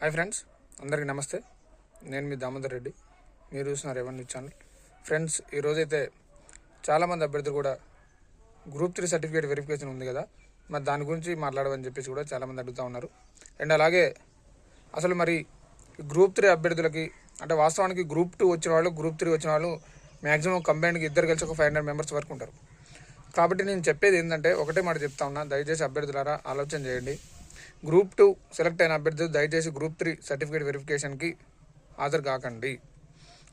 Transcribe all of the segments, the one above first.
Hi friends, అందరికీ నమస్తే. నేను మీ దామోదర్ రెడ్డి. మీరు చూస్తున్నారు రెవెన్యూ ఛానల్. ఫ్రెండ్స్, ఈరోజైతే చాలామంది అభ్యర్థులు కూడా గ్రూప్ 3 సర్టిఫికేట్ వెరిఫికేషన్ ఉంది కదా, మరి దాని గురించి మాట్లాడమని చెప్పేసి కూడా చాలామంది అడుగుతూ ఉన్నారు. అండ్ అలాగే అసలు మరి గ్రూప్ 3 అభ్యర్థులకి అంటే వాస్తవానికి గ్రూప్ 2 వచ్చిన వాళ్ళు, గ్రూప్ 3 వచ్చిన వాళ్ళు మ్యాక్సిమం కంబైన్డ్కి ఇద్దరు కలిసి ఒక 500 మెంబర్స్ వరకు ఉంటారు. కాబట్టి నేను చెప్పేది ఏంటంటే ఒకటే మాట చెప్తా ఉన్నా, దయచేసి అభ్యర్థులారా ఆలోచన చేయండి. గ్రూప్ 2 సెలెక్ట్ అయిన అభ్యర్థులు దయచేసి గ్రూప్ 3 సర్టిఫికేట్ వెరిఫికేషన్కి హాజరు కాకండి.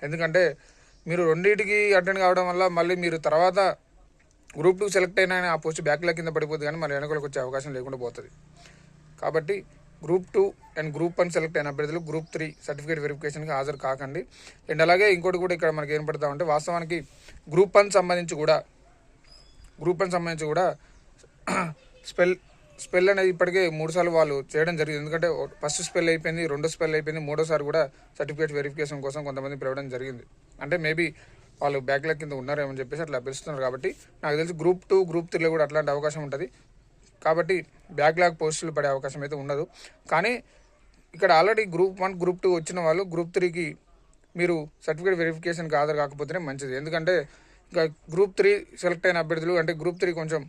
ఎందుకంటే మీరు రెండింటికి అటెండ్ కావడం వల్ల మళ్ళీ మీరు తర్వాత గ్రూప్ 2 సెలెక్ట్ అయినా ఆ పోస్ట్ బ్యాక్లాగ్ కింద పడిపోతుంది, కానీ మళ్ళీ వెనకలకు వచ్చే అవకాశం లేకుండా పోతుంది. కాబట్టి గ్రూప్ 2 అండ్ గ్రూప్ 1 సెలెక్ట్ అయిన అభ్యర్థులు గ్రూప్ 3 సర్టిఫికేట్ వెరిఫికేషన్కి హాజరు కాకండి. అండ్ అలాగే ఇంకోటి కూడా ఇక్కడ మనకి ఏం పడతామంటే వాస్తవానికి గ్రూప్ 1 సంబంధించి కూడా స్పెల్ అనేది ఇప్పటికే 3 సార్లు వాళ్ళు చేయడం జరిగింది. ఎందుకంటే ఫస్ట్ స్పెల్ అయిపోయింది, రెండో స్పెల్ అయిపోయింది, మూడోసారి కూడా సర్టిఫికేట్ వెరిఫికేషన్ కోసం కొంతమంది పిలవడం జరిగింది. అంటే మేబీ వాళ్ళు బ్యాక్లాగ్ కింద ఉన్నారేమని చెప్పేసి అట్లా పిలుస్తున్నారు. కాబట్టి నాకు తెలిసి గ్రూప్ 2, గ్రూప్ 3లో కూడా అట్లాంటి అవకాశం ఉంటుంది. కాబట్టి బ్యాక్లాగ్ పోస్టులు పడే అవకాశం అయితే ఉండదు. కానీ ఇక్కడ ఆల్రెడీ గ్రూప్ 1, గ్రూప్ 2 వచ్చిన వాళ్ళు గ్రూప్ 3కి మీరు సర్టిఫికేట్ వెరిఫికేషన్కి హాజరు కాకపోతేనే మంచిది. ఎందుకంటే ఇంకా గ్రూప్ 3 సెలెక్ట్ అయిన అభ్యర్థులు అంటే గ్రూప్ 3 కొంచెం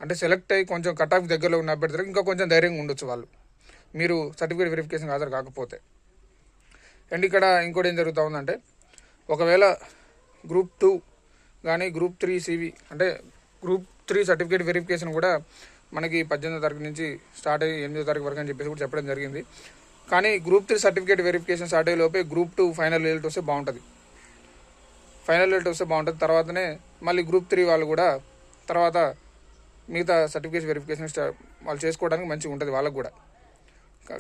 అంటే సెలెక్ట్ అయ్యి కొంచెం కట్ ఆఫ్ దగ్గరలో ఉన్న అభ్యర్థులకు ఇంకా కొంచెం ధైర్యంగా ఉండొచ్చు వాళ్ళు, మీరు సర్టిఫికేట్ వెరిఫికేషన్ హాజరు కాకపోతే. అండ్ ఇక్కడ ఇంకోటి ఏం జరుగుతూ ఉందంటే ఒకవేళ గ్రూప్ 2 కానీ గ్రూప్ 3 CV అంటే గ్రూప్ 3 సర్టిఫికేట్ వెరిఫికేషన్ కూడా మనకి 18వ తారీఖు నుంచి స్టార్ట్ అయ్యి 8వ తారీఖు వరకు అని చెప్పేసి కూడా చెప్పడం జరిగింది. కానీ గ్రూప్ 3 సర్టిఫికేట్ వెరిఫికేషన్ స్టార్ట్ అయ్యే లోపే గ్రూప్ 2 ఫైనల్ రిజల్ట్ వస్తే బాగుంటుంది. తర్వాతనే మళ్ళీ గ్రూప్ 3 వాళ్ళు కూడా తర్వాత మిగతా సర్టిఫికేషన్ వెరిఫికేషన్ వాళ్ళు చేసుకోవడానికి మంచిగా ఉంటుంది వాళ్ళకు కూడా.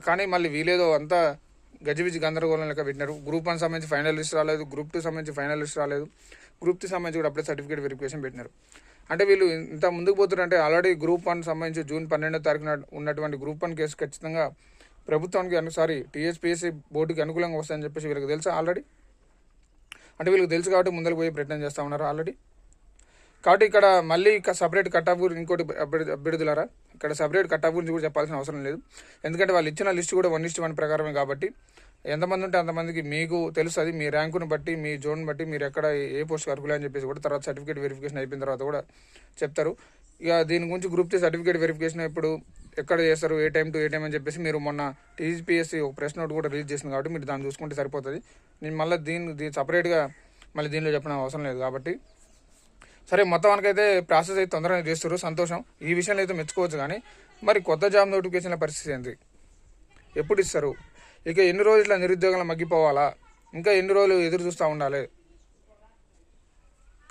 కానీ మళ్ళీ వీలేదో అంతా గజిబిజి గందరగోళం లెక్క పెట్టినారు. గ్రూప్ 1 సంబంధించి ఫైనల్ లిస్ట్ రాలేదు, గ్రూప్ 2 సంబంధించి ఫైనల్ లిస్ట్ రాలేదు, గ్రూప్ 3 సంబంధించి కూడా అప్పుడే సర్టిఫికేట్ వెరిఫికేషన్ పెట్టినారు. అంటే వీళ్ళు ఇంత ముందుకు పోతున్నారంటే ఆల్రెడీ గ్రూప్ 1 సంబంధించి జూన్ 12వ తారీఖున ఉన్నటువంటి గ్రూప్ 1 కేసు ఖచ్చితంగా ప్రభుత్వానికి TSPSC బోర్డుకి అనుకూలంగా వస్తాయని చెప్పేసి వీళ్ళకి తెలుసా ఆల్రెడీ. అంటే వీళ్ళకి తెలుసు కాబట్టి ముందరకు పోయి ప్రయత్నం చేస్తూ ఉన్నారు ఆల్రెడీ. కాబట్టి ఇక్కడ మళ్ళీ సపరేట్ కట్ ఆఫ్ గురించి ఇంకోటి అభ్యర్థులారా, ఇక్కడ సపరేట్ కట్ ఆఫ్ గురించి కూడా చెప్పాల్సిన అవసరం లేదు. ఎందుకంటే వాళ్ళు ఇచ్చిన లిస్ట్ కూడా 1:1 ప్రకారమే. కాబట్టి ఎంతమంది ఉంటే అంతమందికి మీకు తెలుస్తుంది. మీ ర్యాంకును బట్టి, మీ జోన్ బట్టి మీరు ఎక్కడ ఏ పోస్ట్కి అర్హులు అని చెప్పేసి కూడా తర్వాత సర్టిఫికేట్ వెరిఫికేషన్ అయిపోయిన తర్వాత కూడా చెప్తారు. ఇక దీని గురించి గ్రూప్ 3 సర్టిఫికేట్ వెరిఫికేషన్ ఇప్పుడు ఎక్కడ చేస్తారు, ఏ టైం టు ఏ టైం అని చెప్పేసి మీరు మొన్న TSPSC ఒక ప్రెస్ నోట్ కూడా రిలీజ్ చేసింది. కాబట్టి మీరు దాన్ని చూసుకుంటే సరిపోతుంది. నేను మళ్ళీ దీన్ని సపరేట్గా మళ్ళీ దీనిలో చెప్పడం అవసరం లేదు. కాబట్టి సరే, మొత్తానికైతే ప్రాసెస్ అయితే తొందరగా చేస్తారు, సంతోషం. ఈ విషయంలో అయితే మెచ్చుకోవచ్చు. కానీ మరి కొత్త జాబ్ నోటిఫికేషన్ల పరిస్థితి ఏంటి, ఎప్పుడు ఇస్తారు? ఇక ఎన్ని రోజులు ఇట్లా నిరుద్యోగంలో మగ్గిపోవాలా, ఇంకా ఎన్ని రోజులు ఎదురు చూస్తూ ఉండాలి?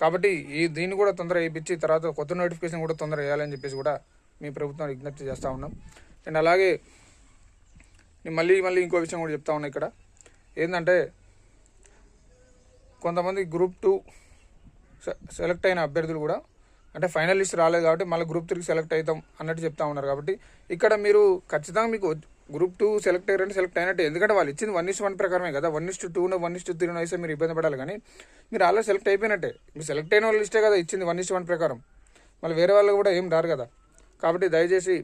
కాబట్టి దీన్ని కూడా తొందరగా వేయించి తర్వాత కొత్త నోటిఫికేషన్ కూడా తొందరగా వేయాలని చెప్పేసి కూడా మీ ప్రభుత్వం విజ్ఞప్తి చేస్తూ ఉన్నాం. అండ్ అలాగే నేను మళ్ళీ ఇంకో విషయం కూడా చెప్తా ఉన్నా. ఇక్కడ ఏంటంటే కొంతమంది గ్రూప్ 2 సెలెక్ట్ అయిన అభ్యర్థులు కూడా అంటే ఫైనల్ లిస్ట్ రాలేదు కాబట్టి మళ్ళీ గ్రూప్ 3 సెలెక్ట్ అవుతాం అన్నట్టు చెప్తా ఉన్నారు. కాబట్టి ఇక్కడ మీరు ఖచ్చితంగా మీకు గ్రూప్ 2 సెలెక్ట్ అయ్యారంటే సెలెక్ట్ అయినట్టే. ఎందుకంటే వాళ్ళు ఇచ్చింది 1:1 ప్రకారమే కదా. 1:2 1:3 అయితే మీరు ఇబ్బంది పడాలి. కానీ మీరు ఆల్రెడీ సెలెక్ట్ అయిపోయినట్టే. మీరు సెలెక్ట్ అయిన వాళ్ళ లిస్టే కదా ఇచ్చింది 1:1 ప్రకారం. మళ్ళీ వేరే వాళ్ళు కూడా ఏం రారు కదా. కాబట్టి దయచేసి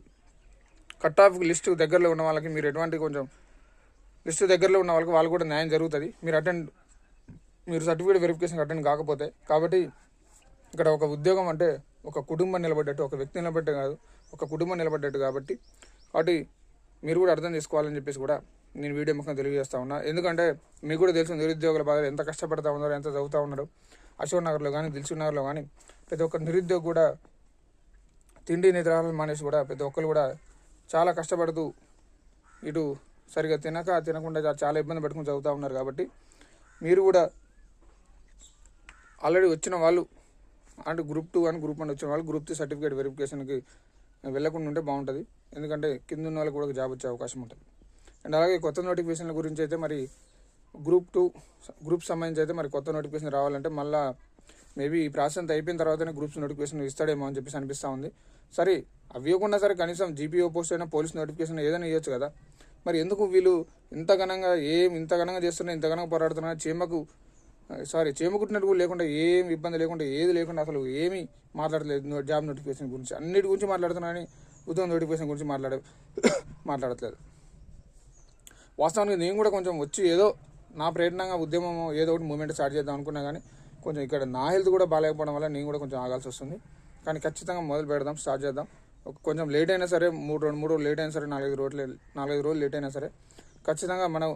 కట్ ఆఫ్ లిస్ట్ దగ్గరలో ఉన్న వాళ్ళకి మీరు కొంచెం లిస్ట్ దగ్గరలో ఉన్న వాళ్ళకి వాళ్ళు కూడా న్యాయం జరుగుతుంది. మీరు సర్టిఫికేట్ వెరిఫికేషన్ అటెండ్ కాకపోతే. కాబట్టి ఇక్కడ ఒక ఉద్యోగం అంటే ఒక కుటుంబం నిలబడ్డట్టు, ఒక వ్యక్తి నిలబడ్డే కాదు, ఒక కుటుంబం నిలబడ్డట్టు. కాబట్టి మీరు కూడా అర్థం చేసుకోవాలని చెప్పేసి కూడా నేను వీడియో ముఖంగా తెలియజేస్తా ఉన్నా. ఎందుకంటే మీకు కూడా తెలుసు నిరుద్యోగుల బాధ ఎంత కష్టపడతా ఉన్నారో, ఎంత చదువుతూ ఉన్నారో. అశోక్ నగర్లో కానీ, దిల్సుఖ్ నగర్లో కానీ ప్రతి ఒక్క నిరుద్యోగి కూడా తిండి నిద్రాలను మానేసి కూడా ప్రతి ఒక్కరు కూడా చాలా కష్టపడుతూ ఇటు సరిగా తినకుండా చాలా ఇబ్బంది పడుకుని చదువుతూ ఉన్నారు. కాబట్టి మీరు కూడా ఆల్రెడీ వచ్చిన వాళ్ళు అంటే గ్రూప్ 2 అని గ్రూప్ 1 వచ్చిన వాళ్ళు గ్రూప్ 3 సర్టిఫికేట్ వెరిఫికేషన్కి వెళ్ళకుండా ఉంటే బాగుంటుంది. ఎందుకంటే కింద ఉన్న వాళ్ళకి కూడా జాబ్ వచ్చే అవకాశం ఉంటుంది. అండ్ అలాగే కొత్త నోటిఫికేషన్ల గురించి అయితే మరి గ్రూప్ 2 గ్రూప్ సంబంధించి అయితే మరి కొత్త నోటిఫికేషన్ రావాలంటే మళ్ళీ మేబీ ఈ ప్రాసెస్ అంతా అయిపోయిన తర్వాతనే గ్రూప్స్ నోటిఫికేషన్ ఇస్తాడేమో అని చెప్పేసి అనిపిస్తూ ఉంది. సరే, అవి ఇవ్వకుండా సరే కనీసం GPO పోస్ట్ అయినా పోలీస్ నోటిఫికేషన్ ఏదైనా ఇవ్వచ్చు కదా. మరి ఎందుకు వీళ్ళు ఇంత ఘనంగా చేస్తున్నా, ఇంత ఘనంగా పోరాడుతున్నా, చేమ కుట్టినట్టు కూడా లేకుండా, ఏం ఇబ్బంది లేకుండా, ఏది లేకుండా అసలు ఏమీ మాట్లాడలేదు జాబ్ నోటిఫికేషన్ గురించి. అన్నిటి గురించి మాట్లాడుతున్నా కానీ ఉద్యోగ నోటిఫికేషన్ గురించి మాట్లాడట్లేదు. వాస్తవానికి నేను కూడా కొంచెం వచ్చి ఏదో నా ప్రయత్నంగా ఉద్యమం ఏదో ఒకటి మూమెంట్ స్టార్ట్ చేద్దాం అనుకున్నా కానీ కొంచెం ఇక్కడ నా హెల్త్ కూడా బాగాలేకపోవడం వల్ల నేను కూడా కొంచెం ఆగాల్సి వస్తుంది. కానీ ఖచ్చితంగా మొదలు పెడదాం, స్టార్ట్ చేద్దాం. కొంచెం లేట్ అయినా సరే, 3 రోజులు లేట్ అయినా సరే, 4-5 రోజులు లేట్ అయినా సరే ఖచ్చితంగా మనం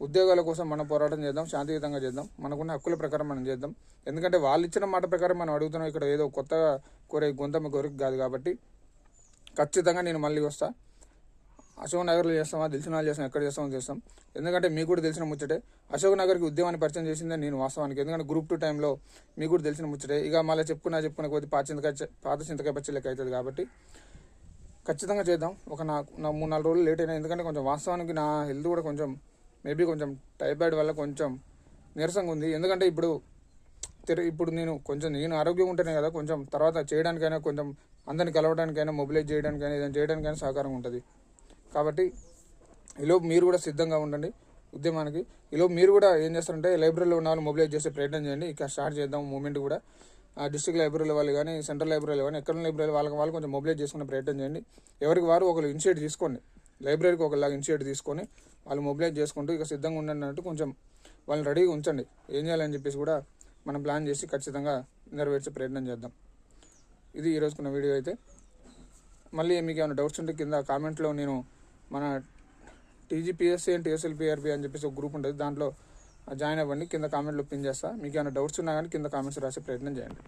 ఉద్యోగాల కోసం మనం పోరాటం చేద్దాం, శాంతియుతంగా చేద్దాం, మనకున్న హక్కుల ప్రకారం మనం చేద్దాం. ఎందుకంటే వాళ్ళు ఇచ్చిన మాట ప్రకారం మనం అడుగుతున్నాం. ఇక్కడ ఏదో కొత్తగా గొంతమ్మ కోరిక కాదు. కాబట్టి ఖచ్చితంగా నేను మళ్ళీ వస్తా. అశోక్ నగర్లో చేస్తామా, దిల్సుఖ్నగర్లో చేస్తాం, ఎక్కడ చేస్తాం. ఎందుకంటే మీకు కూడా తెలిసిన ముచ్చటే. అశోక్ నగర్కి ఉద్యమాన్ని పరిచయం చేసిందే నేను వాస్తవానికి. ఎందుకంటే Group 2 టైంలో మీకు కూడా తెలిసిన ముచ్చటే. ఇక మళ్ళీ చెప్పుకున్న కొద్ది పాత చింతకాయ పచ్చి లెక్క అవుతుంది. కాబట్టి ఖచ్చితంగా చేద్దాం. నా 3-4 రోజులు లేట్ అయినా, ఎందుకంటే కొంచెం వాస్తవానికి నా హెల్త్ కూడా కొంచెం మేబీ కొంచెం టైఫాయిడ్ వల్ల కొంచెం నీరసంగా ఉంది. ఎందుకంటే ఇప్పుడు నేను ఆరోగ్యంగా ఉంటేనే కదా కొంచెం తర్వాత చేయడానికైనా, కొంచెం అందరిని కలవడానికైనా, మొబిలైజ్ చేయడానికైనా, ఏదైనా చేయడానికైనా సహకారంగా ఉంటుంది. కాబట్టి ఈలోపు మీరు కూడా సిద్ధంగా ఉండండి ఉద్యమానికి. ఈలోపు మీరు కూడా ఏం చేస్తారంటే లైబ్రరీలో ఉన్న వాళ్ళు మొబిలైజ్ చేసే ప్రయత్నం చేయండి. ఇక స్టార్ట్ చేద్దాం మూమెంట్ కూడా. డిస్ట్రిక్ట్ లైబ్రరీల వాళ్ళు కానీ, సెంట్రల్ లైబ్రరీలు కానీ, ఎక్కడ లైబ్రరీ వాళ్ళు కొంచెం మొబిలైజ్ చేసుకునే ప్రయత్నం చేయండి. ఎవరికి వారు ఒకరు ఇనిషియేట్ తీసుకోండి. లైబ్రరీకి ఒకలాగా ఇనిషియేట్ తీసుకొని వాళ్ళు మొబిలైజ్ చేసుకుంటూ ఇక సిద్ధంగా ఉండండి కొంచెం వాళ్ళని రెడీగా ఉంచండి. ఏం చేయాలని చెప్పేసి కూడా మనం ప్లాన్ చేసి ఖచ్చితంగా నెరవేర్చే ప్రయత్నం చేద్దాం. ఇది ఈరోజుకున్న వీడియో అయితే. మళ్ళీ మీకు ఏమైనా డౌట్స్ ఉంటే కింద కామెంట్లో నేను మన TGPSC అండ్ TSLPRB అని చెప్పేసి ఒక గ్రూప్ ఉంటుంది, దాంట్లో జాయిన్ అవ్వండి. కింద కామెంట్లో పిన్ చేస్తా. మీకు ఏమైనా డౌట్స్ ఉన్నా కానీ కింద కామెంట్స్ రాసే ప్రయత్నం చేయండి.